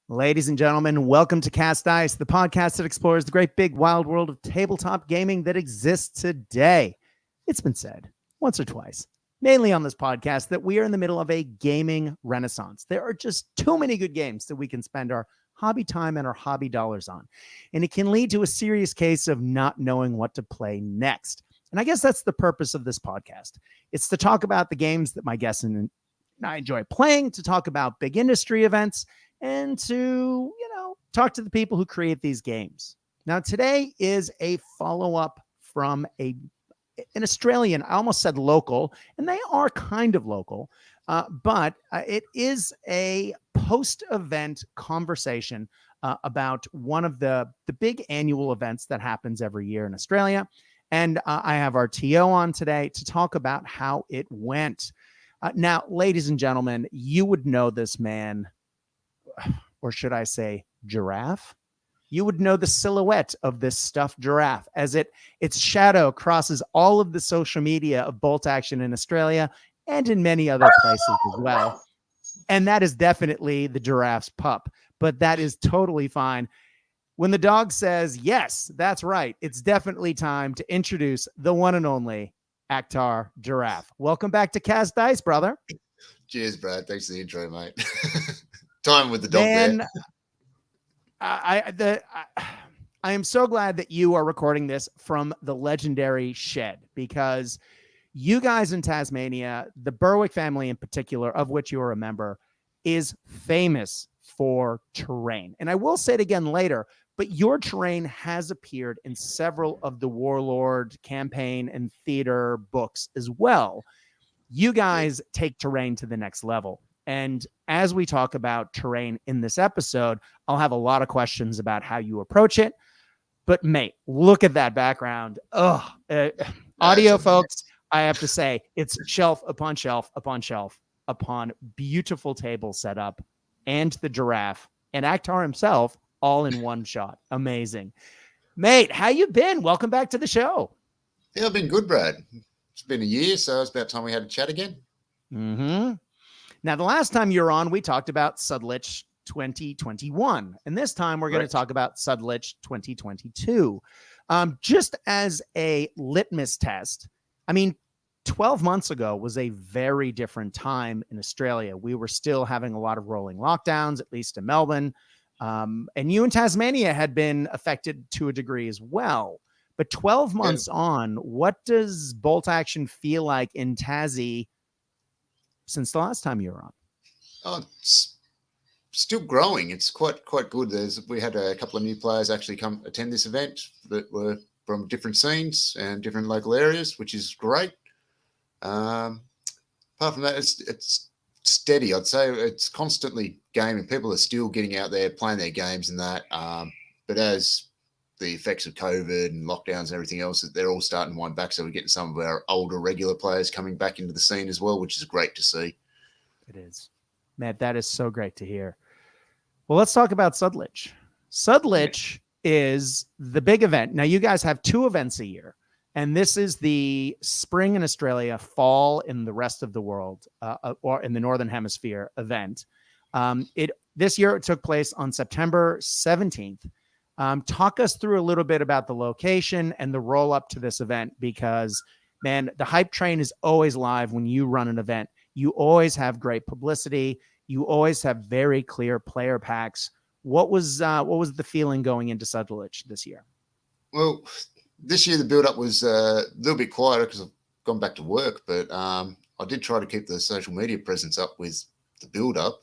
Ladies and gentlemen, welcome to Cast Dice, the podcast that explores the great big wild world of tabletop gaming that exists today. It's been said once or twice, mainly on this podcast, that we are in the middle of a gaming renaissance. There are just too many good games that we can spend our hobby time and our hobby dollars on. And it can lead to a serious case of not knowing what to play next. And I guess that's the purpose of this podcast. It's to talk about the games that my guests and I enjoy playing, to talk about big industry events, and to, talk to the people who create these games. Now, today is a follow-up from an Australian, I almost said local, and they are kind of local, but it is a post-event conversation about one of the big annual events that happens every year in Australia. And I have our TO on today to talk about how it went. Now, ladies and gentlemen, you would know this man, or should I say giraffe? You would know the silhouette of this stuffed giraffe as its shadow crosses all of the social media of Bolt Action in Australia and in many other places as well. And that is definitely the giraffe's pup, but that is totally fine. When the dog says, yes, that's right, it's definitely time to introduce the one and only Acktar Giraffe. Welcome back to Cast Dice, brother. Cheers, Brad. Thanks for the intro, mate. Time with the dog there. I am so glad that you are recording this from the legendary shed, because you guys in Tasmania, the Berwick family in particular, of which you are a member, is famous for terrain. And I will say it again later, but your terrain has appeared in several of the Warlord campaign and theater books as well. You guys take terrain to the next level. And as we talk about terrain in this episode, I'll have a lot of questions about how you approach it. But mate, look at that background. Audio folks, I have to say, it's shelf upon shelf upon shelf upon beautiful table setup, and the giraffe and Acktar himself all in one shot. Amazing. Mate, how you been? Welcome back to the show. Yeah, I've been good, Brad. It's been a year, so it's about time we had a chat again. Mm-hmm. Now, the last time you were on, we talked about Sudlicht 2021. And this time we're going to talk about Sudlicht 2022. Just as a litmus test, 12 months ago was a very different time in Australia. We were still having a lot of rolling lockdowns, at least in Melbourne. And you in Tasmania had been affected to a degree as well. But 12 months on, what does Bolt Action feel like in Tassie since the last time you were on? Oh, it's still growing. It's quite good. We had a couple of new players actually come attend this event that were from different scenes and different local areas, which is great. Apart from that, it's steady. I'd say it's constantly gaming. People are still getting out there playing their games and that. But as the effects of COVID and lockdowns and everything else, they're all starting to wind back. So we're getting some of our older regular players coming back into the scene as well, which is great to see. It is. Matt, that is so great to hear. Well, let's talk about Sudlicht. Sudlicht is the big event. Now, you guys have two events a year, and this is the spring in Australia, fall in the rest of the world, or in the Northern Hemisphere event. This year, it took place on September 17th. Talk us through a little bit about the location and the roll up to this event, because, man, the hype train is always live when you run an event. You always have great publicity. You always have very clear player packs. What was the feeling going into Sudlicht this year? Well, this year the build-up was a little bit quieter because I've gone back to work, but I did try to keep the social media presence up with the build-up.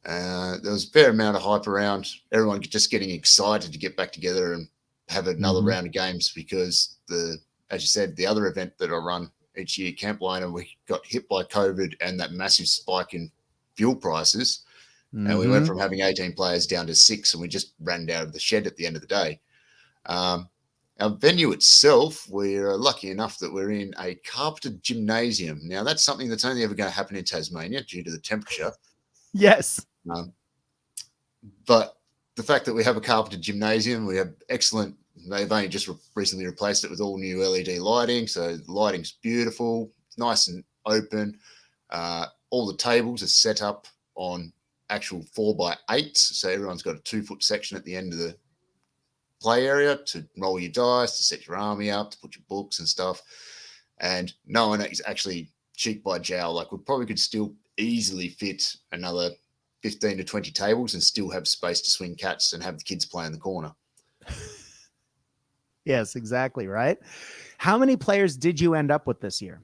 There was a fair amount of hype around everyone just getting excited to get back together and have another round of games, because as you said, the other event that I run each year, Camp Liner, we got hit by COVID and that massive spike in fuel prices. And we went from having 18 players down to 6, and we just ran out of the shed at the end of the day. Our venue itself, we're lucky enough that we're in a carpeted gymnasium. Now, that's something that's only ever going to happen in Tasmania due to the temperature. Yes. But the fact that we have a carpeted gymnasium, we have excellent, they've only just recently replaced it with all new LED lighting. So the lighting's beautiful, it's nice and open. All the tables are set up on actual 4x8s. So everyone's got a 2-foot section at the end of the play area to roll your dice, to set your army up, to put your books and stuff. And no one is actually cheek by jowl. Like, we probably could still easily fit another 15 to 20 tables and still have space to swing cats and have the kids play in the corner. Yes, exactly. Right. How many players did you end up with this year?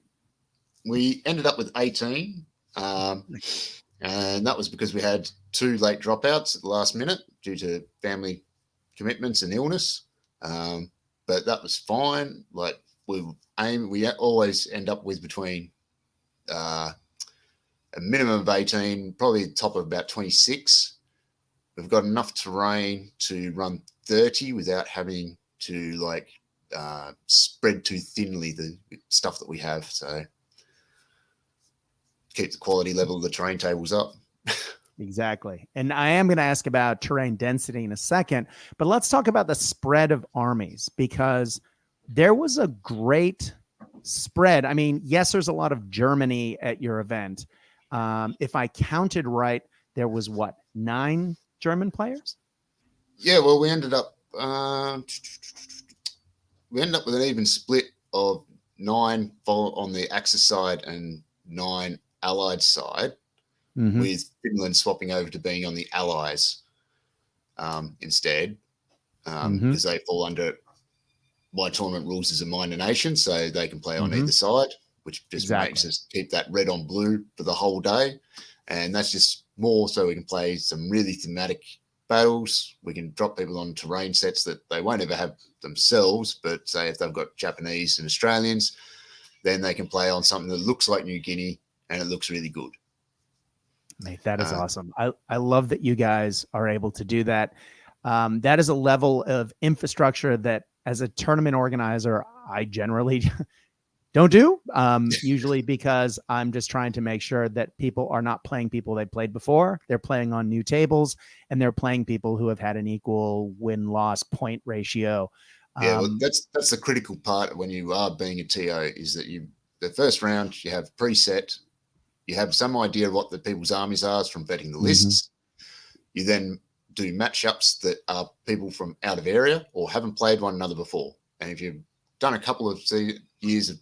We ended up with 18. And that was because we had 2 late dropouts at the last minute due to family commitments and illness. But that was fine. Like, we always end up with between a minimum of 18, probably the top of about 26. We've got enough terrain to run 30 without having to spread too thinly the stuff that we have. So keep the quality level of the terrain tables up. Exactly. And I am going to ask about terrain density in a second, but let's talk about the spread of armies, because there was a great spread. I mean, yes, there's a lot of Germany at your event. If I counted right, there was 9 German players? Yeah, well, we ended up with an even split of 9 on the Axis side and 9 Allied side, with Finland swapping over to being on the Allies instead, because they fall under my tournament rules as a minor nation, so they can play on either side, which just makes us keep that red on blue for the whole day. And that's just more so we can play some really thematic battles. We can drop people on terrain sets that they won't ever have themselves, but say if they've got Japanese and Australians, then they can play on something that looks like New Guinea and it looks really good. Mate, that is awesome. I love that you guys are able to do that. That is a level of infrastructure that, as a tournament organizer, I generally don't do, usually because I'm just trying to make sure that people are not playing people they played before. They're playing on new tables, and they're playing people who have had an equal win-loss point ratio. Yeah, well, that's the critical part when you are being a TO, is that the first round you have preset. You have some idea of what the people's armies are from vetting the lists. You then do matchups that are people from out of area or haven't played one another before. And if you've done a couple of years of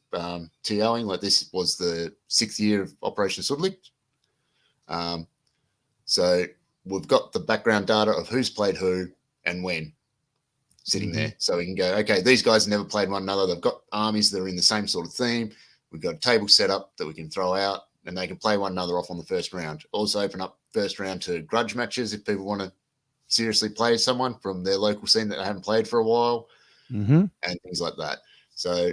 TOing, like this was the 6th year of Operation Sudlicht. So we've got the background data of who's played who and when sitting there. So we can go, okay, these guys have never played one another. They've got armies that are in the same sort of theme. We've got a table set up that we can throw out, and they can play one another off on the first round. Also open up first round to grudge matches if people want to seriously play someone from their local scene that they haven't played for a while, and things like that. So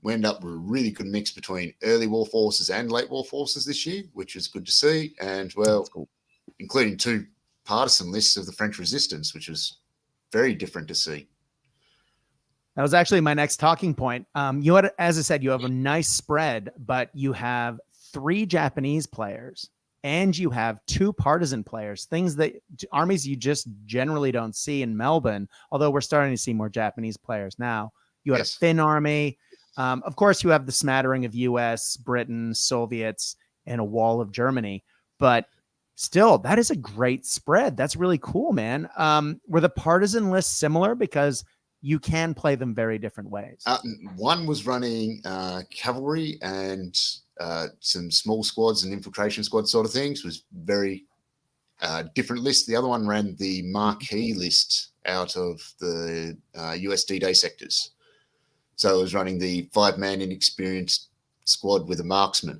we end up with a really good mix between early war forces and late war forces this year, which is good to see. And, well, including 2 partisan lists of the French resistance, which was very different to see. That was actually my next talking point. You had, as I said, you have a nice spread, but you have 3 Japanese players and you have 2 partisan players, things that armies you just generally don't see in Melbourne, although we're starting to see more Japanese players now. You had a Finn army. Of course, you have the smattering of US, Britain, Soviets, and a wall of Germany, but still, that is a great spread. That's really cool, man. Were the partisan lists similar? Because you can play them very different ways. One was running cavalry and some small squads and infiltration squad sort of things, was very different list. The other one ran the marquee list out of the US D-Day sectors. So it was running the 5-man inexperienced squad with a marksman.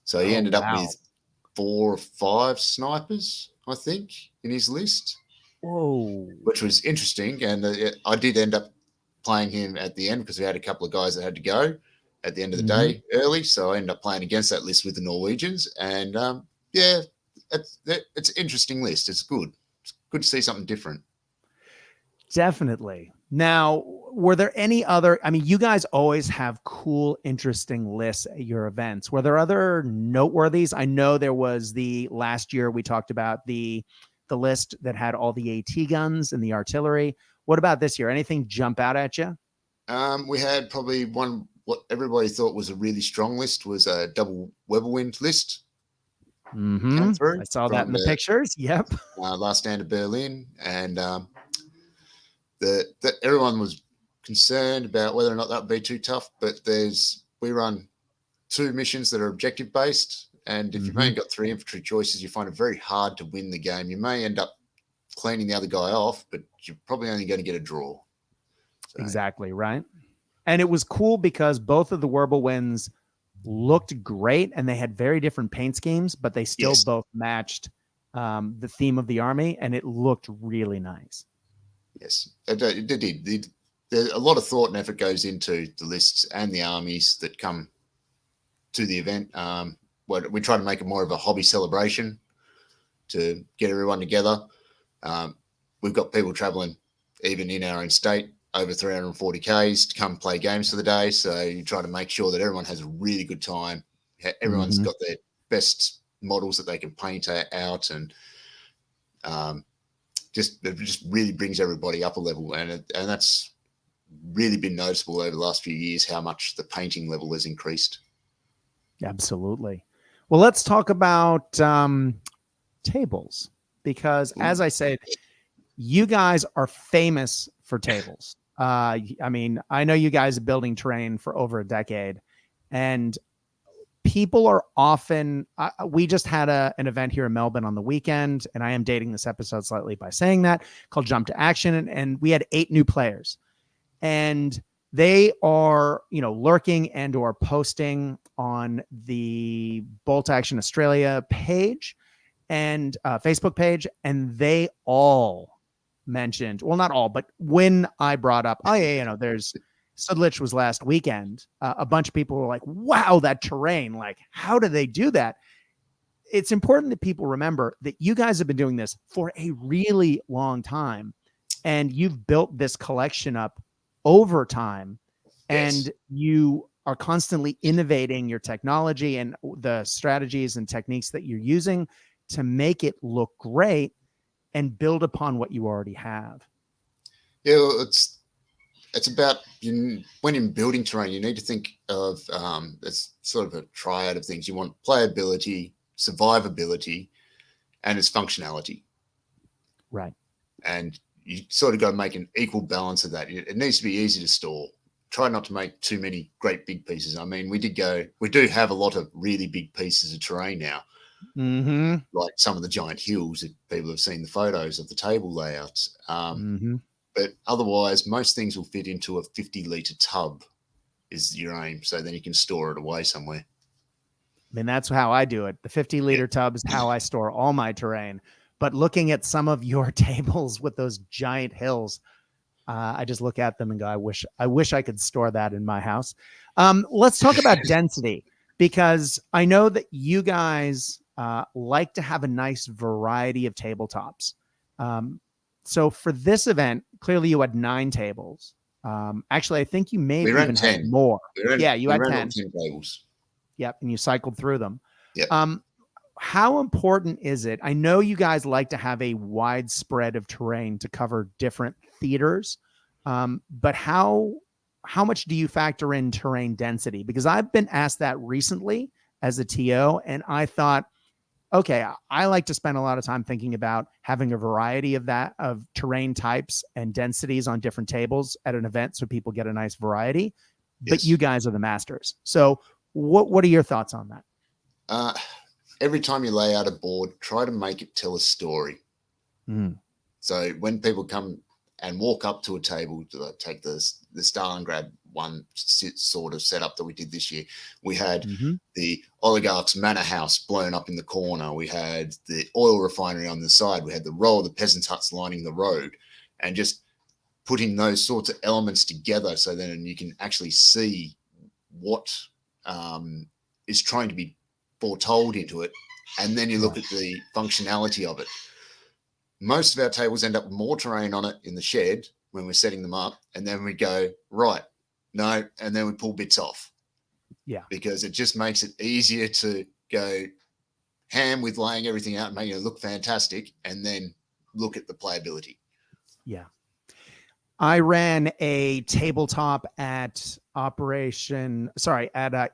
So he ended up with 4 or 5 snipers, I think, in his list. Whoa. Which was interesting. And I did end up playing him at the end because we had a couple of guys that had to go at the end of the day early. So I ended up playing against that list with the Norwegians. And, yeah, it's an interesting list. It's good. It's good to see something different. Definitely. Now, were there any other, I mean, you guys always have cool, interesting lists at your events. Were there other noteworthies? I know there was the last year we talked about the list that had all the AT guns and the artillery. What about this year? Anything jump out at you? We had probably what everybody thought was a really strong list was a double Weberwind list. came through. I saw that from in the pictures. Yep. Last Stand of Berlin, and everyone was concerned about whether or not that would be too tough. But we run 2 missions that are objective based, and if you've only got 3 infantry choices, you find it very hard to win the game. You may end up cleaning the other guy off, but you're probably only going to get a draw. So. Exactly right. And it was cool because both of the Whirlwinds looked great, and they had very different paint schemes, but they still both matched the theme of the army, and it looked really nice. Yes, it did. There's a lot of thought and effort goes into the lists and the armies that come to the event. We try to make it more of a hobby celebration to get everyone together. We've got people traveling even in our own state over 340 Ks to come play games for the day. So you try to make sure that everyone has a really good time. Everyone's got their best models that they can paint out, and it just really brings everybody up a level. And that's really been noticeable over the last few years, how much the painting level has increased. Absolutely. Well, let's talk about tables, because as I said, you guys are famous for tables. I mean, I know you guys are building terrain for over a decade, and people are often, we just had an event here in Melbourne on the weekend, and I am dating this episode slightly by saying that, called Jump to Action. And we had 8 new players, and they are, lurking and or posting on the Bolt Action Australia page and Facebook page. And they all mentioned, well, not all, but when I brought up, there's Sudlicht was last weekend, a bunch of people were like, wow, that terrain, like, how do they do that? It's important that people remember that you guys have been doing this for a really long time, and you've built this collection up over time. And you are constantly innovating your technology and the strategies and techniques that you're using to make it look great and build upon what you already have. Yeah, well, it's about when you're building terrain, you need to think of it's sort of a triad of things. You want playability, survivability, and its functionality. Right. And you sort of got to make an equal balance of that. It needs to be easy to store. Try not to make too many great big pieces. I mean, we do have a lot of really big pieces of terrain now. Like some of the giant hills that people have seen the photos of the table layouts. But otherwise, most things will fit into a 50-litre tub is your aim. So then you can store it away somewhere. I mean, that's how I do it. The 50-liter tub is how I store all my terrain. But looking at some of your tables with those giant hills, I just look at them and go, I wish I could store that in my house. Let's talk about density, because I know that you guys like to have a nice variety of tabletops. So for this event, clearly you had 9 tables. Actually, I think you may have even had more. You had 10 tables. Yep, and you cycled through them. Yep. How important is it? I know you guys like to have a wide spread of terrain to cover different theaters, but how much do you factor in terrain density? Because I've been asked that recently as a TO, and I thought, okay, I like to spend a lot of time thinking about having a variety of terrain types and densities on different tables at an event so people get a nice variety. But you guys are the masters. So what are your thoughts on that? Every time you lay out a board, try to make it tell a story. So when people come and walk up to a table, to take the Stalingrad one sort of setup that we did this year, we had the oligarch's manor house blown up in the corner. We had the oil refinery on the side. We had the row of the peasants' huts lining the road, and just putting those sorts of elements together so then you can actually see what is trying to be foretold into it, and then you look at the functionality of it. Most of our tables end up with more terrain on it in the shed when we're setting them up, and then we go, and then we pull bits off. Yeah. Because it just makes it easier to go ham with laying everything out and making it look fantastic, and then look at the playability. Yeah. I ran a tabletop at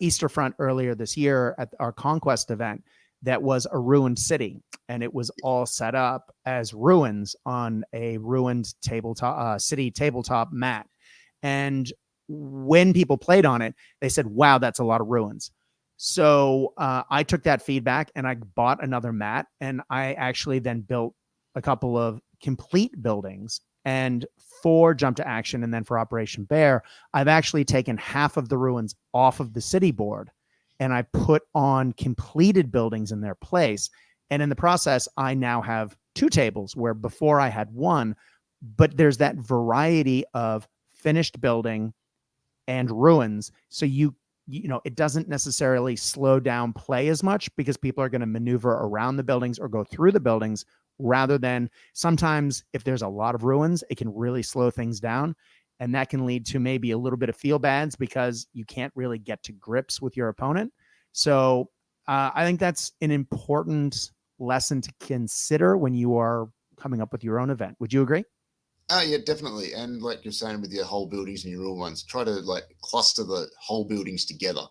Easter Front earlier this year at our Conquest event. that was a ruined city, and it was all set up as ruins on a ruined tabletop city tabletop mat. And when people played on it, they said, wow, that's a lot of ruins. So I took that feedback and I bought another mat, and I actually then built a couple of complete buildings. And for Jump to Action and then for Operation Bear, I've actually taken half of the ruins off of the city board and I put on completed buildings in their place. And in the process, I now have 2 tables where before I had 1, but there's that variety of finished building and ruins. So you know, it doesn't necessarily slow down play as much because people are going to maneuver around the buildings or go through the buildings, rather than sometimes if there's a lot of ruins, it can really slow things down. And that can lead to maybe a little bit of feel bads because you can't really get to grips with your opponent. So I think that's an important lesson to consider when you are coming up with your own event. Would you agree? Oh yeah, definitely. And like you're saying with your whole buildings and your rule ones, try to like cluster the whole buildings together.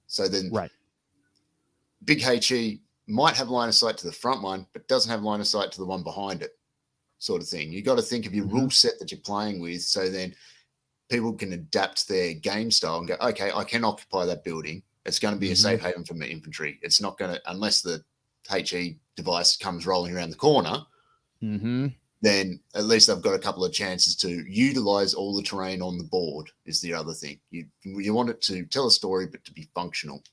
So then Right. Big HE might have line of sight to the front one, but doesn't have line of sight to the one behind it, sort of thing. You got to think of your rule set that you're playing with, so then people can adapt their game style and go, okay, I can occupy that building. It's going to be a safe haven for my infantry. It's not going to, unless the HE device comes rolling around the corner, then at least I've got a couple of chances to utilize all the terrain on the board is the other thing. You want it to tell a story, but to be functional.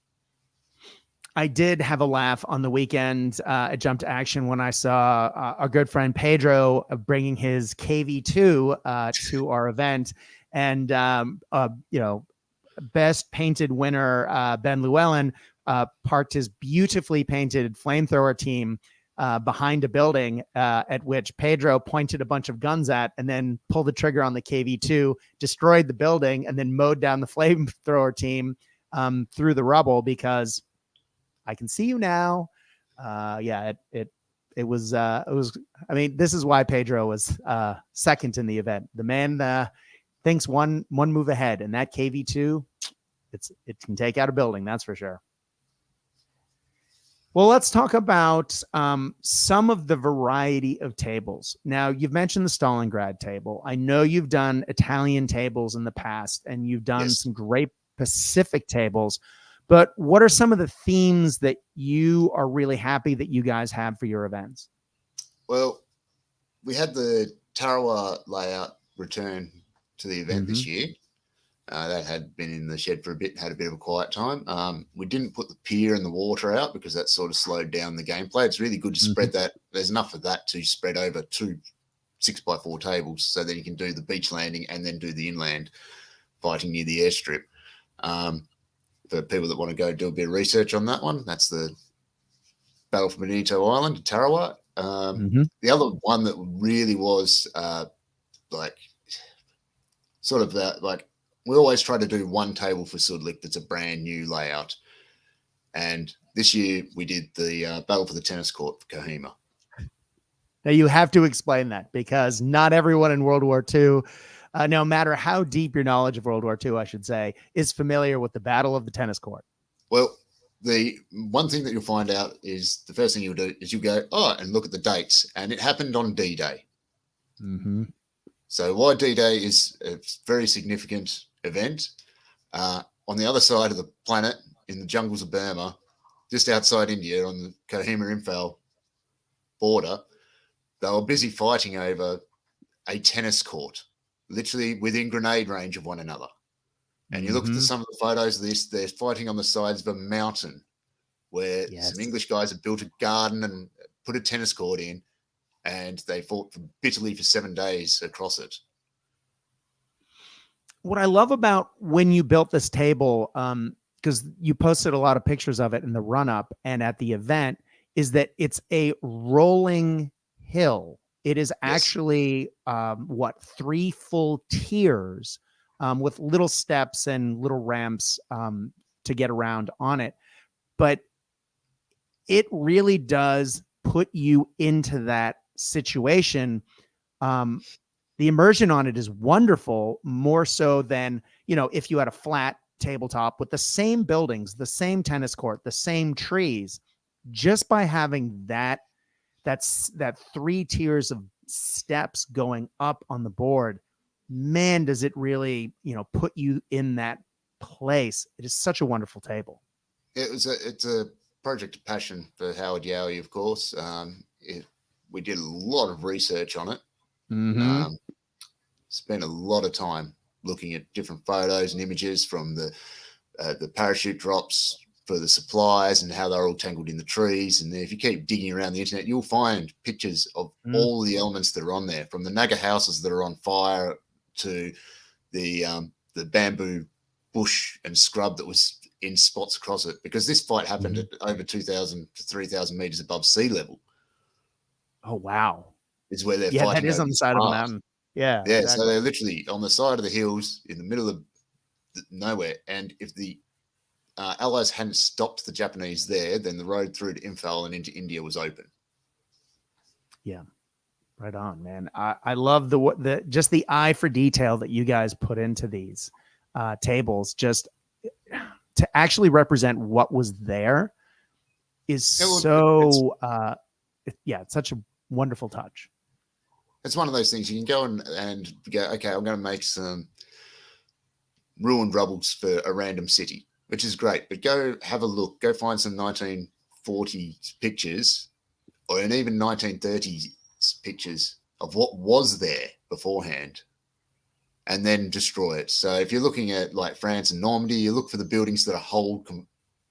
I did have a laugh on the weekend at Jump to Action when I saw our good friend Pedro bringing his KV2 to our event. And, you know, best painted winner, Ben Llewellyn, parked his beautifully painted flamethrower team behind a building at which Pedro pointed a bunch of guns at and then pulled the trigger on the KV2, destroyed the building, and then mowed down the flamethrower team through the rubble because I can see you now. Yeah, it was, I mean, this is why Pedro was second in the event. The man thinks one move ahead, and that KV2, it can take out a building. That's for sure. Well, let's talk about some of the variety of tables. Now, you've mentioned the Stalingrad table. I know you've done Italian tables in the past, and you've done some great Pacific tables. But what are some of the themes that you are really happy that you guys have for your events? Well, we had the Tarawa layout return to the event this year. That had been in the shed for a bit, had a bit of a quiet time. We didn't put the pier and the water out because that sort of slowed down the gameplay. It's really good to spread that. There's enough of that to spread over 2 6x4 tables so that you can do the beach landing and then do the inland fighting near the airstrip. For people that want to go do a bit of research on that one, that's the Battle for Bonito Island, Tarawa. The other one that really was like sort of that, like we always try to do one table for Sudlicht that's a brand new layout. And this year we did the Battle for the Tennis Court for Kohima. Now you have to explain that because not everyone in World War II, no matter how deep your knowledge of World War II, I should say, is familiar with the Battle of the Tennis Court. Well, the one thing that you'll find out is the first thing you'll do is you go, and look at the dates. And it happened on D-Day. So why D-Day is a very significant event. On the other side of the planet, in the jungles of Burma, just outside India on the Kohima-Imphal border, they were busy fighting over a tennis court, literally within grenade range of one another. And you look at some of the photos of this, they're fighting on the sides of a mountain where some English guys have built a garden and put a tennis court in, and they fought bitterly for 7 days across it. What I love about when you built this table, because you posted a lot of pictures of it in the run-up and at the event, is that it's a rolling hill. It is actually, 3 full tiers with little steps and little ramps to get around on it. But it really does put you into that situation. The immersion on it is wonderful, more so than, you know, if you had a flat tabletop with the same buildings, the same tennis court, the same trees. just by having that 3 tiers of steps going up on the board, man, does it really, put you in that place. It is such a wonderful table. It's a project of passion for Howard Yowie, of course. We did a lot of research on it. Mm-hmm. Spent a lot of time looking at different photos and images from the parachute drops for the supplies and how they're all tangled in the trees. And if you keep digging around the internet, you'll find pictures of all the elements that are on there, from the Naga houses that are on fire to the bamboo bush and scrub that was in spots across it, because this fight happened at over 2,000 to 3,000 meters above sea level. Oh, wow. Is where they're fighting. That is on the side of the mountain. Yeah. Yeah. Exactly. So they're literally on the side of the hills in the middle of nowhere. And if the Allies hadn't stopped the Japanese there, then the road through to Imphal and into India was open. Yeah. Right on, man. I love the just the eye for detail that you guys put into these tables, just to actually represent what was there is it's such a wonderful touch. It's one of those things you can go and go, okay, I'm going to make some ruined rubbles for a random city, which is great, but go have a look, go find some 1940s pictures or even 1930s pictures of what was there beforehand, and then destroy it. So if you're looking at like France and Normandy, you look for the buildings that are whole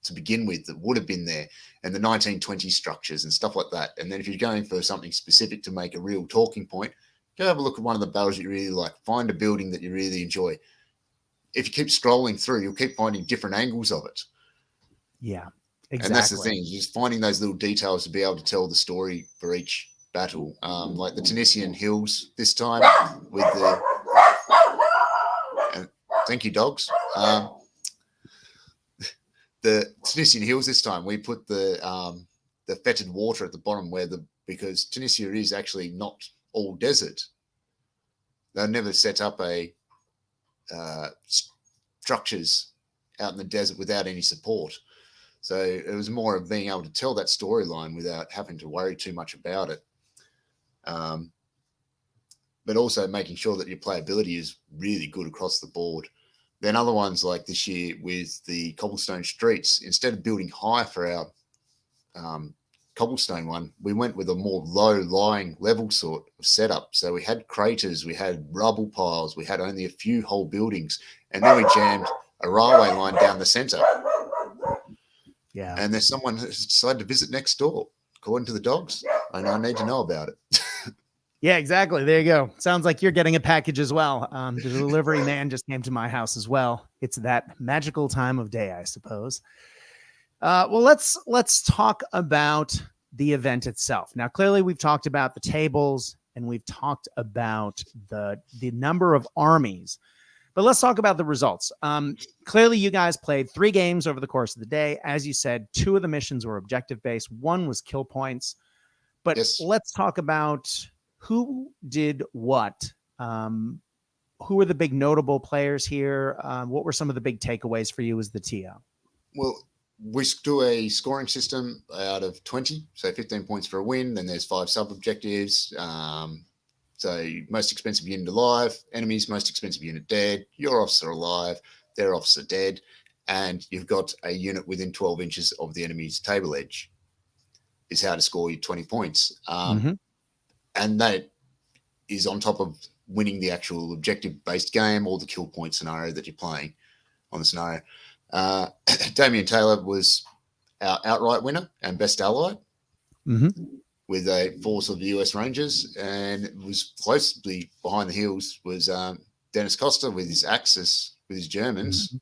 to begin with that would have been there, and the 1920s structures and stuff like that. And then if you're going for something specific to make a real talking point, go have a look at one of the battles you really like. Find a building that you really enjoy. If you keep scrolling through, you'll keep finding different angles of it. Yeah, exactly. And that's the thing, just finding those little details to be able to tell the story for each battle. Like the Tunisian hills this time with the thank you, dogs. The Tunisian hills this time, we put the fetid water at the bottom because Tunisia is actually not all desert. They'll never set up structures out in the desert without any support. So it was more of being able to tell that storyline without having to worry too much about it. But also making sure that your playability is really good across the board. Then other ones like this year with the cobblestone streets, instead of building high for our cobblestone one, we went with a more low-lying level sort of setup. So we had craters, we had rubble piles, we had only a few whole buildings, and then we jammed a railway line down the centre. Yeah. And there's someone who decided to visit next door, according to the dogs, and I need to know about it. Yeah, exactly. There you go. Sounds like you're getting a package as well. The delivery man just came to my house as well. It's that magical time of day, I suppose. Well, let's talk about the event itself. Now, clearly, we've talked about the tables and we've talked about the number of armies, but let's talk about the results. Clearly, you guys played 3 games over the course of the day. As you said, 2 of the missions were objective based. 1 was kill points. But yes, let's talk about who did what. Who were the big notable players here? What were some of the big takeaways for you as the TO? Well, we do a scoring system out of 20, so 15 points for a win. Then there's 5 sub-objectives. So most expensive unit alive, enemies most expensive unit dead, your officer alive, their officer dead, and you've got a unit within 12 inches of the enemy's table edge is how to score your 20 points. And that is on top of winning the actual objective-based game or the kill point scenario that you're playing on the scenario. Damien Taylor was our outright winner and best ally with a force of the US Rangers, and it was closely behind the heels was Dennis Costa with his Axis with his Germans.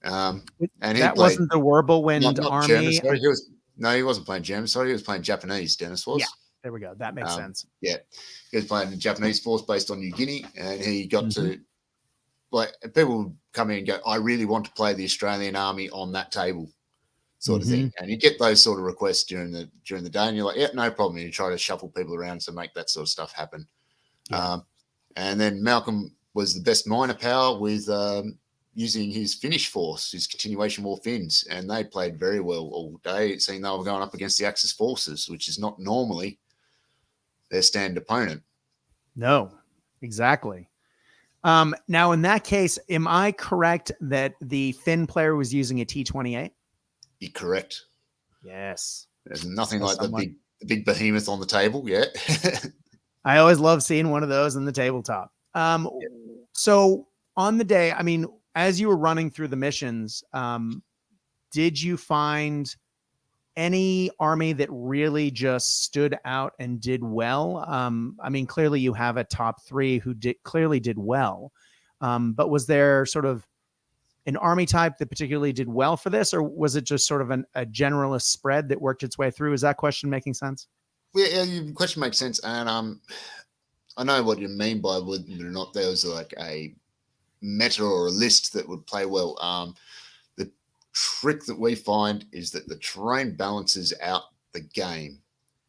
And that wasn't the Whirlwind Army. German, sorry. He wasn't playing German. Sorry, he was playing Japanese. Dennis was. Yeah, there we go. That makes sense. Yeah, he was playing the Japanese force based on New Guinea, and he got to people come in and go, I really want to play the Australian Army on that table, sort of thing. And you get those sort of requests during the day, and you're like, yeah, no problem. And you try to shuffle people around to make that sort of stuff happen. Yeah. And then Malcolm was the best minor power with using his Finnish force, his continuation war Finns, and they played very well all day, seeing they were going up against the Axis forces, which is not normally their standard opponent. No, exactly. Now, in that case, am I correct that the Finn player was using a T-28? You're correct. Yes. There's nothing So like the big behemoth on the table yet. I always love seeing one of those in the tabletop. So on the day, I mean, as you were running through the missions, did you find any army that really just stood out and did well? I mean, clearly you have a top 3 who clearly did well. But was there sort of an army type that particularly did well for this, or was it just sort of a generalist spread that worked its way through? Is that question making sense? Yeah, your question makes sense. And I know what you mean by whether or not there was like a meta or a list that would play well. The trick that we find is that the terrain balances out the game.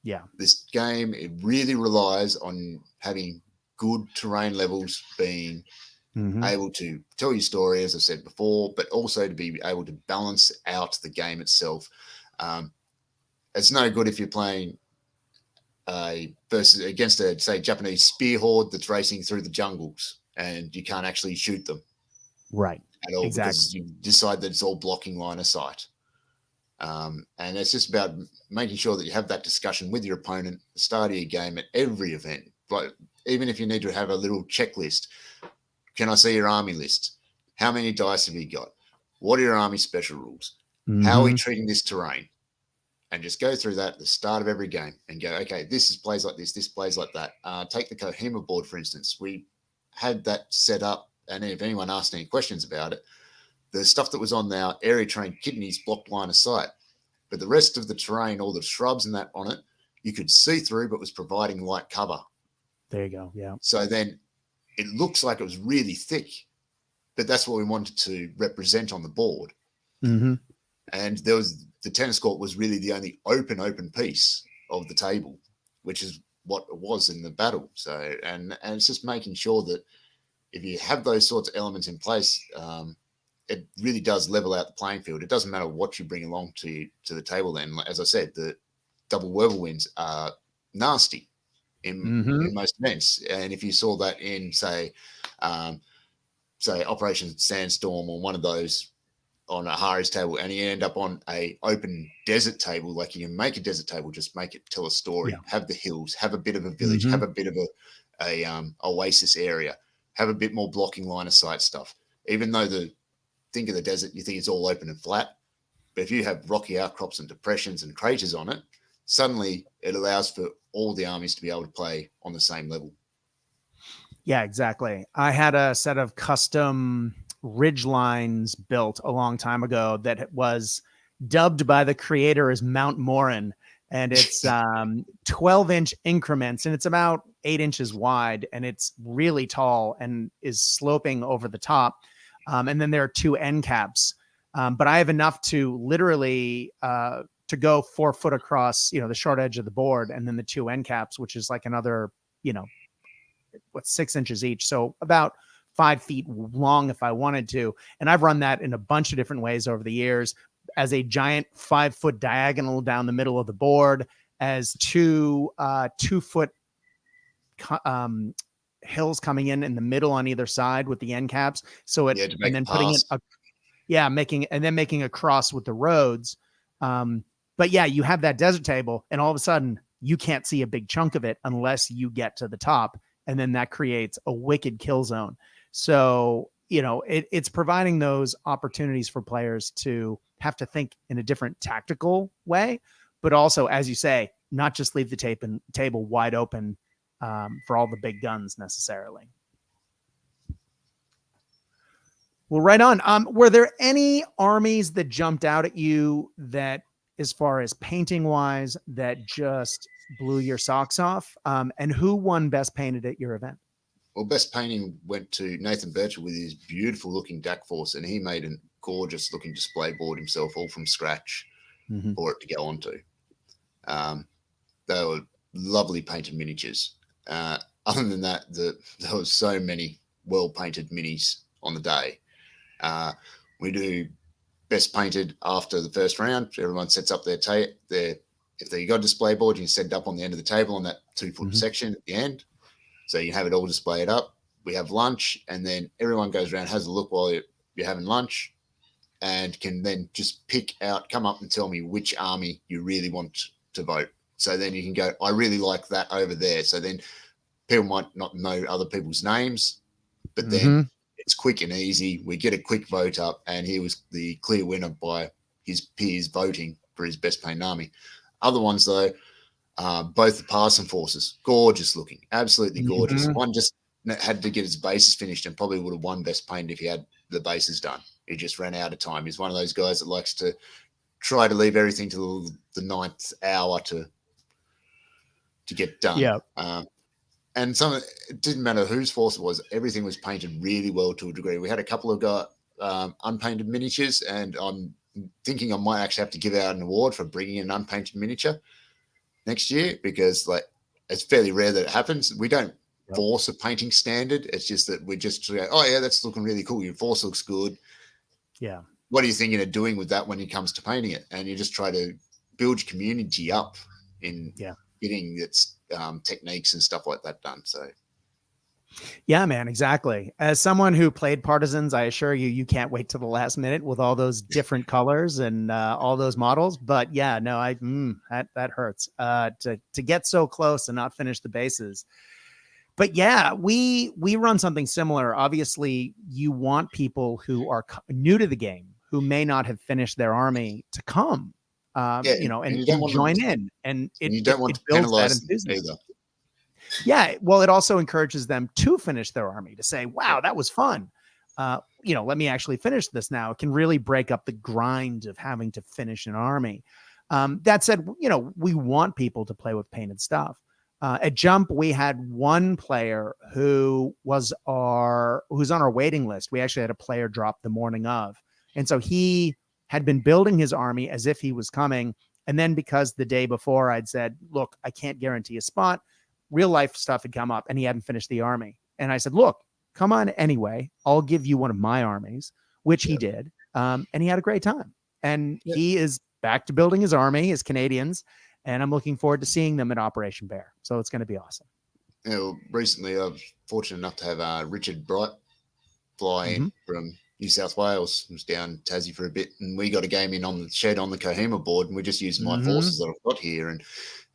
Yeah. This game, it really relies on having good terrain levels, being able to tell your story, as I said before, but also to be able to balance out the game itself. It's no good if you're playing versus against a, say, Japanese spear horde that's racing through the jungles and you can't actually shoot them. Right. At all, exactly. because you decide that it's all blocking line of sight. And it's just about making sure that you have that discussion with your opponent at the start of your game at every event. But even if you need to have a little checklist, can I see your army list? How many dice have you got? What are your army special rules? How are we treating this terrain? And just go through that at the start of every game and go, okay, this plays like this plays like that. Take the Kohima board, for instance. We had that set up, and if anyone asked any questions about it, the stuff that was on our area terrain kidneys blocked line of sight. But the rest of the terrain, all the shrubs and that on it, you could see through, but was providing light cover. There you go. Yeah. So then it looks like it was really thick, but that's what we wanted to represent on the board. And there was the tennis court was really the only open piece of the table, which is what it was in the battle. So, and it's just making sure that if you have those sorts of elements in place, it really does level out the playing field. It doesn't matter what you bring along to the table. Then, as I said, the double whirlwinds are nasty in most events. And if you saw that in, say Operation Sandstorm or one of those on a Hari's table, and you end up on a open desert table, like you can make a desert table, just make it tell a story, have the hills, have a bit of a village, have a bit of a oasis area, have a bit more blocking line of sight stuff. Even though think of the desert, you think it's all open and flat, but if you have rocky outcrops and depressions and craters on it, suddenly it allows for all the armies to be able to play on the same level. Yeah, exactly. I had a set of custom ridge lines built a long time ago that was dubbed by the creator as Mount Morin, and it's 12-inch increments, and it's about 8 inches wide, and it's really tall and is sloping over the top. And then there are 2 end caps, but I have enough to literally to go 4 foot across, the short edge of the board, and then the 2 end caps, which is like another, 6 inches each, so about 5 feet long if I wanted to. And I've run that in a bunch of different ways over the years, as a giant 5-foot diagonal down the middle of the board, as 2 2-foot hills coming in the middle on either side with the end caps. So it, and then putting it, making a cross with the roads. But yeah, you have that desert table, and all of a sudden you can't see a big chunk of it unless you get to the top. And then that creates a wicked kill zone. So, it's providing those opportunities for players to have to think in a different tactical way, but also, as you say, not just leave the table wide open for all the big guns necessarily. Well, right on. Were there any armies that jumped out at you that, as far as painting wise, that just blew your socks off? And who won best painted at your event? Well, best painting went to Nathan Birchall with his beautiful looking DAC force, and he made a gorgeous looking display board himself, all from scratch for it to go onto. They were lovely painted miniatures. Other than that, there was so many well painted minis on the day. We do best painted after the first round. Everyone sets up their if they got a display board, you can set it up on the end of the table on that 2-foot section at the end. So you have it all displayed up. We have lunch, and then everyone goes around, has a look while you're having lunch, and can then just come up and tell me which army you really want to vote. So then you can go, I really like that over there. So then people might not know other people's names, but then it's quick and easy. We get a quick vote up, and he was the clear winner by his peers voting for his best painted army. Other ones, though, both the partisan forces, gorgeous looking, absolutely gorgeous. One just had to get his bases finished and probably would have won best painted if he had the bases done. He just ran out of time. He's one of those guys that likes to try to leave everything to the 9th hour to get done. Yeah. And it didn't matter whose force it was. Everything was painted really well to a degree. We had a couple of unpainted miniatures, and I'm thinking I might actually have to give out an award for bringing an unpainted miniature next year, because it's fairly rare that it happens. We don't force a painting standard. It's just that we just go, oh yeah, that's looking really cool. Your force looks good. Yeah. What are you thinking of doing with that when it comes to painting it? And you just try to build your community up in getting its techniques and stuff like that done. So yeah, man, exactly. As someone who played Partisans, I assure you, you can't wait till the last minute with all those different colors and all those models. But yeah, no, that hurts to get so close and not finish the bases. But yeah, we run something similar. Obviously, you want people who are new to the game, who may not have finished their army, to come, and join in. And you don't want to penalize them either. Yeah, well, it also encourages them to finish their army, to say, wow, that was fun. Let me actually finish this now. It can really break up the grind of having to finish an army. That said, we want people to play with painted stuff. At Jump, we had one player who's on our waiting list. We actually had a player drop the morning of. And so he had been building his army as if he was coming. And then because the day before I'd said, look, I can't guarantee a spot, real life stuff had come up and he hadn't finished the army. And I said, look, come on anyway. I'll give you one of my armies, which he did. And he had a great time. And he is back to building his army, his Canadians. And I'm looking forward to seeing them at Operation Bear. So it's going to be awesome. Recently, I was fortunate enough to have Richard Bright fly in from New South Wales. He was down Tassie for a bit, and we got a game in on the shed on the Kohima board, and we just used my forces that I've got here, and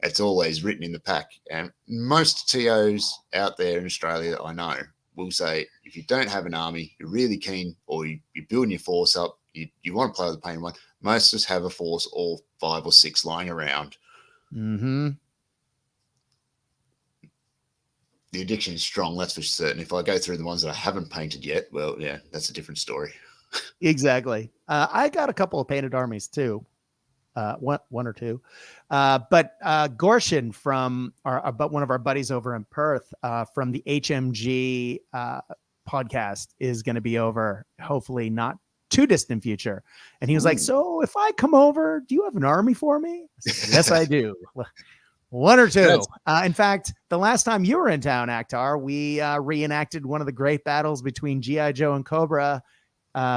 it's always written in the pack. And most TOs out there in Australia that I know will say, if you don't have an army, you're really keen, or you're building your force up, you want to play with the painted one, most just have a force, all 5 or 6 lying around. The addiction is strong, that's for certain. If I go through the ones that I haven't painted yet, well, yeah, that's a different story. Exactly. I got a couple of painted armies too. One or two. But Gorshin from one of our buddies over in Perth from the HMG podcast is going to be over, hopefully not too distant future. And he was like, so if I come over, do you have an army for me? I said, yes, I do. One or two. In fact, the last time you were in town, Acktar, we reenacted one of the great battles between G.I. Joe and Cobra,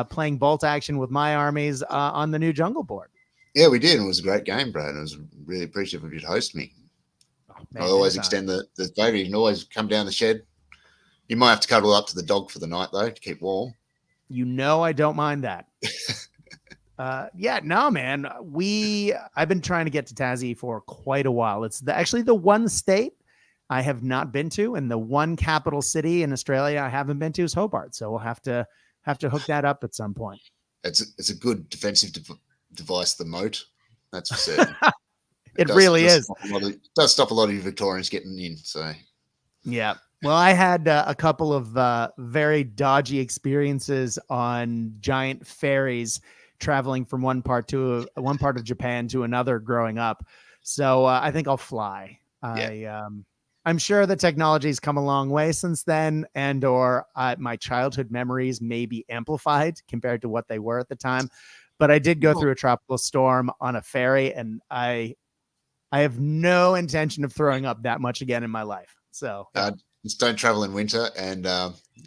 playing bolt action with my armies on the new jungle board. Yeah, we did. It was a great game, Brad. I was really appreciative of you to host me. I always extend the favor. You can always come down the shed. You might have to cuddle up to the dog for the night, though, to keep warm. I don't mind that. No, man. I've been trying to get to Tassie for quite a while. It's actually the one state I have not been to, and the one capital city in Australia I haven't been to is Hobart. So we'll have to hook that up at some point. It's a good defensive device, the moat. That's for certain. It really is. It does stop a lot of you Victorians getting in. So yeah. Well, I had a couple of very dodgy experiences on giant ferries traveling from one part of Japan to another growing up. So I think I'll fly. Yeah. I'm sure the technology's come a long way since then, or my childhood memories may be amplified compared to what they were at the time. But I did go through a tropical storm on a ferry, and I have no intention of throwing up that much again in my life. So Just don't travel in winter, and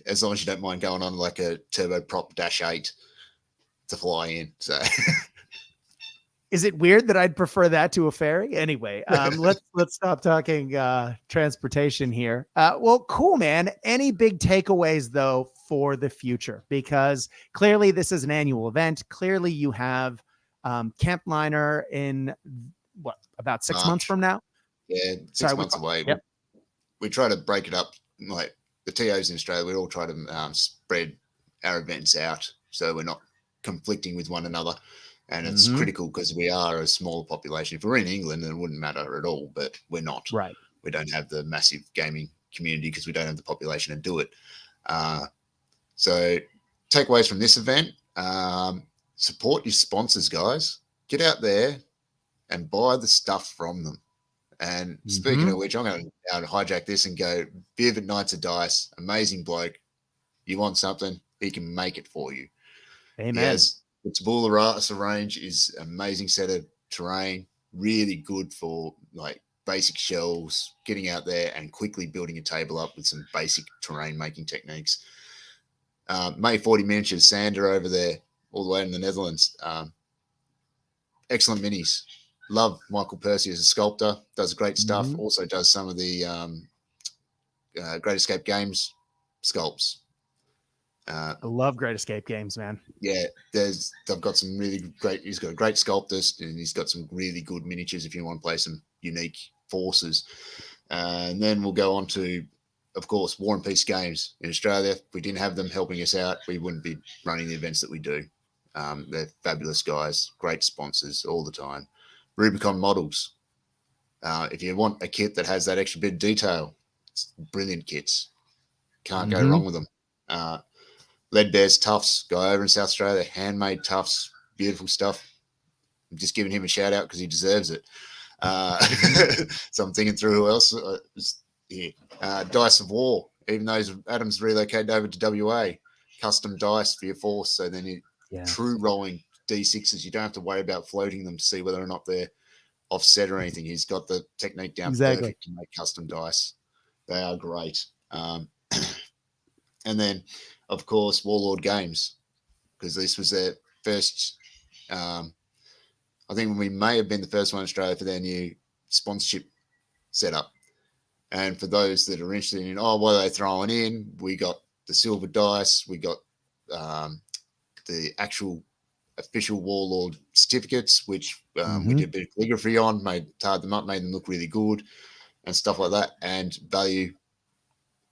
as long as you don't mind going on like a turboprop -8 to fly in. So Is it weird that I'd prefer that to a ferry? Anyway, let's stop talking transportation here. Well, cool, man. Any big takeaways though for the future? Because clearly this is an annual event. Clearly you have Camp Liner in what, about 6 months March, from now? yeah, 6 months away. Yep. We try to break it up, like the TOs in Australia. We all try to spread our events out so we're not conflicting with one another. And it's critical because we are a smaller population. If we're in England, then it wouldn't matter at all, but we're not. Right. We don't have the massive gaming community because we don't have the population to do it. So takeaways from this event, support your sponsors, guys. Get out there and buy the stuff from them. And speaking of which, I'm going to hijack this and go, Vivid Knights of Dice, amazing bloke. You want something, he can make it for you. Amen. He has the Tabula Rasa range is amazing set of terrain, really good for like basic shells, getting out there and quickly building a table up with some basic terrain making techniques. May 40 Miniatures, Sander over there, all the way in the Netherlands. Excellent minis. Love Michael Percy as a sculptor, does great stuff. Also does some of the Great Escape Games sculpts. I love Great Escape Games, man. Yeah, they've got some really great. He's got a great sculptist, and he's got some really good miniatures if you want to play some unique forces. And then we'll go on to, of course, War and Peace Games in Australia. If we didn't have them helping us out, we wouldn't be running the events that we do. They're fabulous guys, great sponsors all the time. Rubicon Models. If you want a kit that has that extra bit of detail, it's brilliant kits. Can't go wrong with them. Leadbear's Tufts, guy over in South Australia, handmade tufts, beautiful stuff. I'm just giving him a shout out because he deserves it. So I'm thinking through who else is here. Dice of War, even though Adam's relocated over to WA, custom dice for your force. So then you true rolling D6s. You don't have to worry about floating them to see whether or not they're offset or anything. He's got the technique down perfect to make custom dice. They are great. And then, of course, Warlord Games, because this was their first, I think we may have been the first one in Australia for their new sponsorship setup. And for those that are interested in, what are they throwing in? We got the silver dice. We got the actual official Warlord certificates, which we did a bit of calligraphy on, tarred them up, made them look really good and stuff like that. And value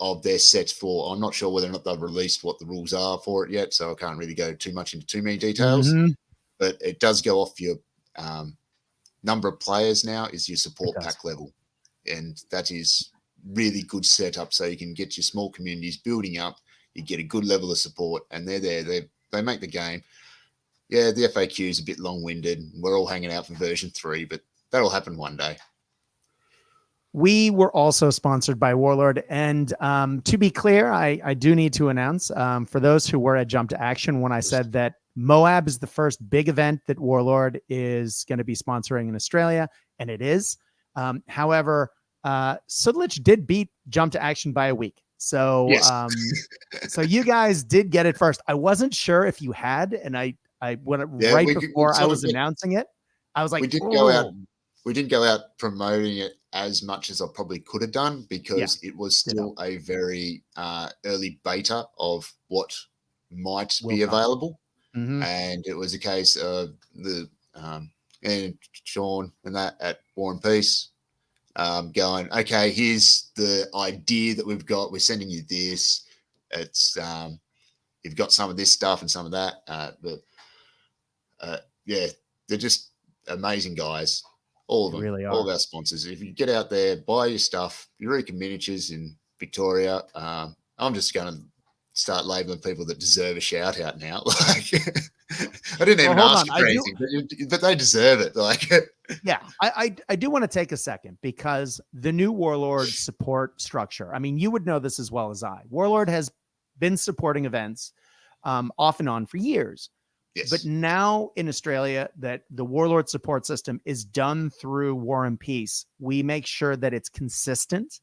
of their sets for, I'm not sure whether or not they've released what the rules are for it yet, so I can't really go too much into too many details, but it does go off your number of players now is your support pack level, and that is really good setup so you can get your small communities building up, you get a good level of support, and they're there, they make the game. Yeah, the FAQ is a bit long-winded, we're all hanging out for version 3, but that'll happen one day. We were also sponsored by Warlord. And to be clear, I do need to announce for those who were at Jump to Action when I said that Moab is the first big event that Warlord is going to be sponsoring in Australia, and it is. However, Sudlicht did beat Jump to Action by a week. So, yes. So you guys did get it first. I wasn't sure if you had, and I before I was announcing it, I was like, we didn't go out promoting it as much as I probably could have done because it was still a very early beta of what might be available. And it was a case of the and Sean and that at War and Peace going, okay, here's the idea that we've got. We're sending you this. It's you've got some of this stuff and some of that. But they're just amazing guys. All of them, really all of our sponsors. If you get out there, buy your stuff, Eureka Miniatures in Victoria. I'm just going to start labeling people that deserve a shout out now. Like, I didn't even ask you for anything, but they deserve it. Like, I do want to take a second because the new Warlord support structure. I mean, you would know this as well as I. Warlord has been supporting events off and on for years. Yes. But now in Australia, that the Warlord support system is done through War and Peace. We make sure that it's consistent.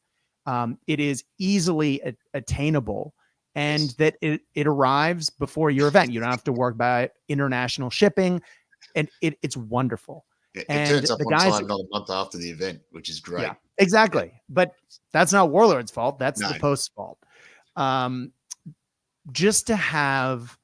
it is easily attainable, and Yes. that it arrives before your event. You don't have to worry about international shipping, and it's wonderful. It And turns up the on guys, time, not a month after the event, which is great. yeah, Yeah. exactly. But that's not Warlord's fault. That's No. the post's fault. Um, just to have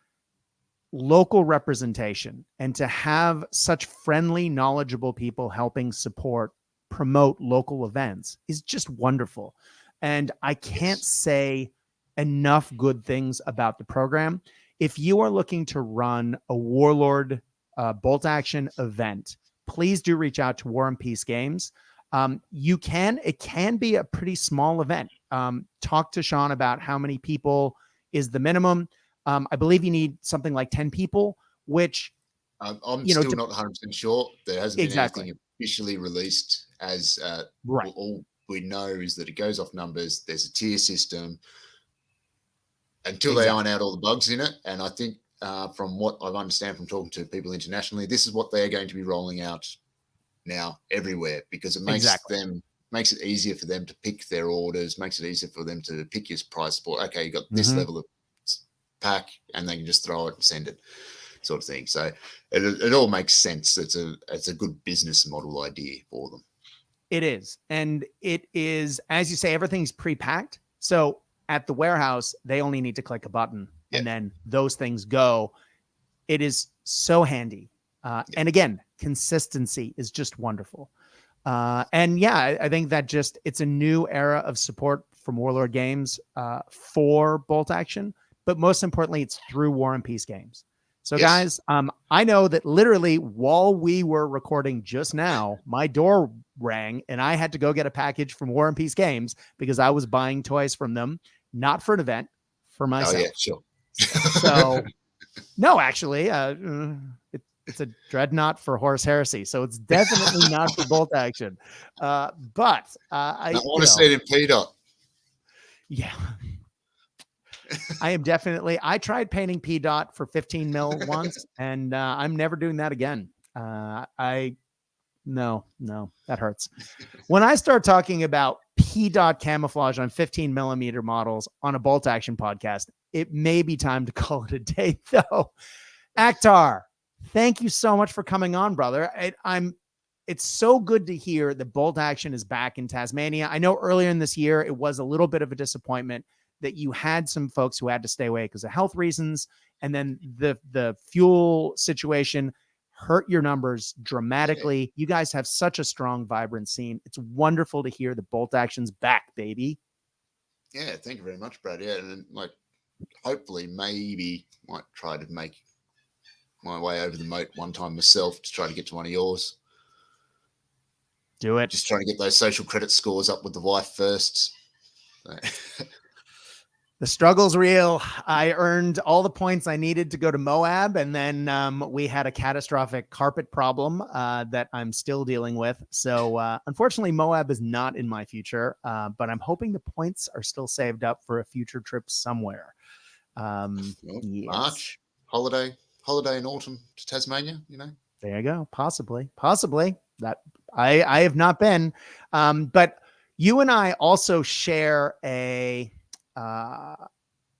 local representation and to have such friendly, knowledgeable people helping support, promote local events is just wonderful. And I can't Yes. say enough good things about the program. If you are looking to run a Warlord bolt action event, please do reach out to War and Peace Games. It can be a pretty small event. Talk to Sean about how many people is the minimum. I believe you need something like 10 people, which, I'm you know, still not 100% sure. There hasn't been exactly. anything officially released as Right. all we know is that it goes off numbers. There's a tier system until they iron Exactly. out all the bugs in it. And I think from what I understand from talking to people internationally, this is what they're going to be rolling out now everywhere because it Exactly. makes it easier for them to pick their orders, makes it easier for them to pick your price support. Okay, you got this Mm-hmm. level of pack, and they can just throw it and send it, sort of thing. So it all makes sense. It's a good business model idea for them. It is. And it is, as you say, everything's pre-packed. So at the warehouse, they only need to click a button Yeah, and then those things go. It is so handy. yeah. And again, consistency is just wonderful. And yeah, I think that just it's a new era of support from Warlord Games for bolt action, but most importantly, it's through War and Peace Games. So, Yes. guys, I know that literally while we were recording just now, my door rang and I had to go get a package from War and Peace Games because I was buying toys from them, not for an event, for Oh yeah, myself. sure. So, no, actually, it's a dreadnought for Horse Heresy, so it's definitely not for bolt action. But Now, I I, want to see it in P dot. yeah, I am definitely. I tried painting P dot for 15 mil once, and I'm never doing that again. No, that hurts. When I start talking about P dot camouflage on 15 millimeter models on a bolt action podcast, it may be time to call it a day, though. Acktar, thank you so much for coming on, brother. It's so good to hear that bolt action is back in Tasmania. I know earlier in this year it was a little bit of a disappointment that you had some folks who had to stay away because of health reasons, and then the fuel situation hurt your numbers Yeah, dramatically. You guys have such a strong, vibrant scene. It's wonderful to hear the bolt action's back, baby. yeah. Thank you very much, Brad. Yeah, and like hopefully, maybe might try to make my way over the moat one time myself to try to get to one of yours. Do it. Just trying to get those social credit scores up with the wife first. The struggle's real. I earned all the points I needed to go to Moab, and then we had a catastrophic carpet problem that I'm still dealing with. So unfortunately, Moab is not in my future, but I'm hoping the points are still saved up for a future trip somewhere. Yes. March holiday in autumn to Tasmania. You know. There you go. Possibly that I have not been, but you and I also share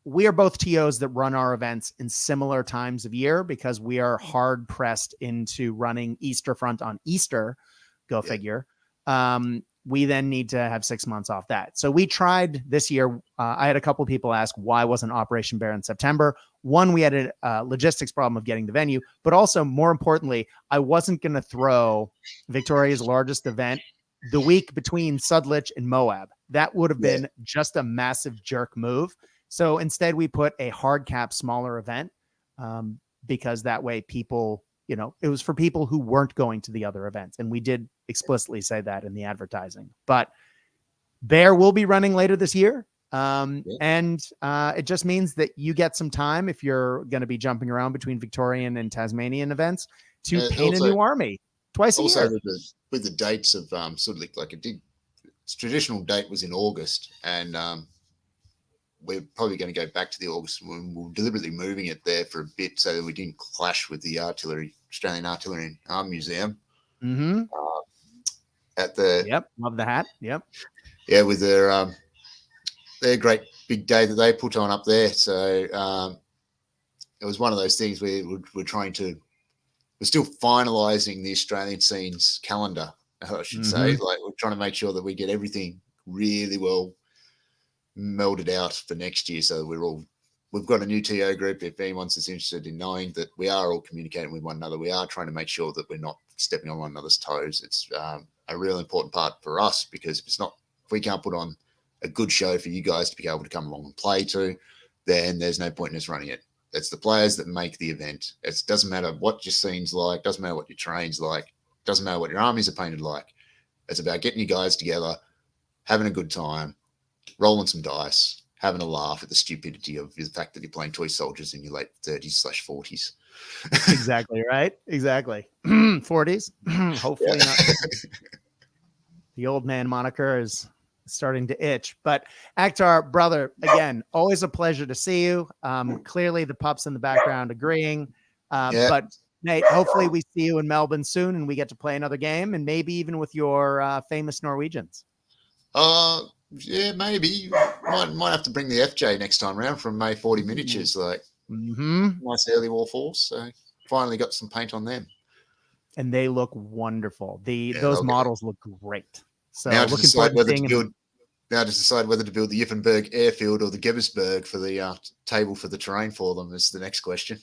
we are both TOs that run our events in similar times of year because we are hard pressed into running Easter front on Easter. Go figure. We then need to have 6 months off that. So we tried this year. I had a couple of people ask why wasn't Operation Bear in September. One, we had a logistics problem of getting the venue, but also more importantly, I wasn't going to throw Victoria's largest event the week between Sudlicht and Moab. That would have been just a massive jerk move. So instead, we put a hard cap, smaller event because that way people, it was for people who weren't going to the other events. And we did explicitly say that in the advertising. But Bear will be running later this year. And it just means that you get some time if you're going to be jumping around between Victorian and Tasmanian events to paint Also, a new army twice a year. With the dates of Sudlicht, like its traditional date was in August, and we're probably going to go back to the August. We're deliberately moving it there for a bit so that we didn't clash with the Australian Artillery and Arm Museum. Mm-hmm. At the love the hat. Yep. Yeah, with their their great big day that they put on up there. So it was one of those things where we're still finalising the Australian scenes calendar, I should say. Like, we're trying to make sure that we get everything really well melded out for next year, so we've got a new TO group. If anyone's interested in knowing that we are all communicating with one another, we are trying to make sure that we're not stepping on one another's toes. It's a real important part for us, because if we can't put on a good show for you guys to be able to come along and play to, then there's no point in us running it. It's the players that make the event. It doesn't matter what your scene's like, doesn't matter what your terrain's like, doesn't matter what your armies are painted like. It's about getting you guys together, having a good time, rolling some dice, having a laugh at the stupidity of the fact that you're playing toy soldiers in your late 30s/40s. Exactly right. Exactly. 40s. Hopefully not. The old man moniker is starting to itch. But Acktar, brother, again, always a pleasure to see you. Clearly the pups in the background agreeing. But Nate, hopefully we see you in Melbourne soon and we get to play another game, and maybe even with your famous Norwegians. Yeah, maybe. Might have to bring the FJ next time around from May 40 Miniatures. Like, nice early War Force. So finally got some paint on them. And they look wonderful. Those models look great. So now to decide whether to build the Yppenburg airfield or the Gettysburg for the table for the terrain for them is the next question.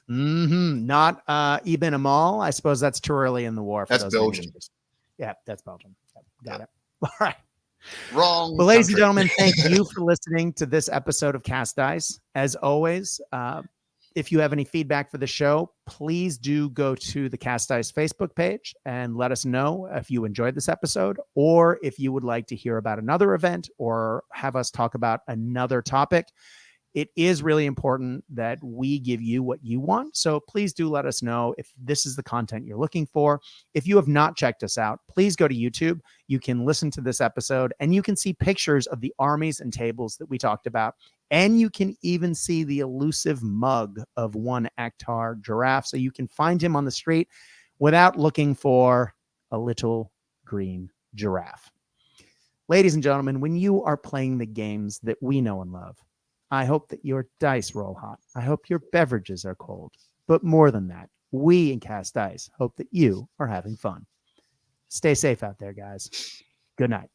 Not Ibn Amal. I suppose that's too early in the war. For that's those Belgium. Miniatures. Yeah, that's Belgium. Got it. All right. Wrong. Well, ladies and gentlemen, thank you for listening to this episode of Cast Dice. As always, if you have any feedback for the show, please do go to the Cast Dice Facebook page and let us know if you enjoyed this episode, or if you would like to hear about another event or have us talk about another topic. It is really important that we give you what you want. So please do let us know if this is the content you're looking for. If you have not checked us out, please go to YouTube. You can listen to this episode and you can see pictures of the armies and tables that we talked about. And you can even see the elusive mug of one Acktar Giraffe. So you can find him on the street without looking for a little green giraffe. Ladies and gentlemen, when you are playing the games that we know and love, I hope that your dice roll hot. I hope your beverages are cold. But more than that, we in Cast Dice hope that you are having fun. Stay safe out there, guys. Good night.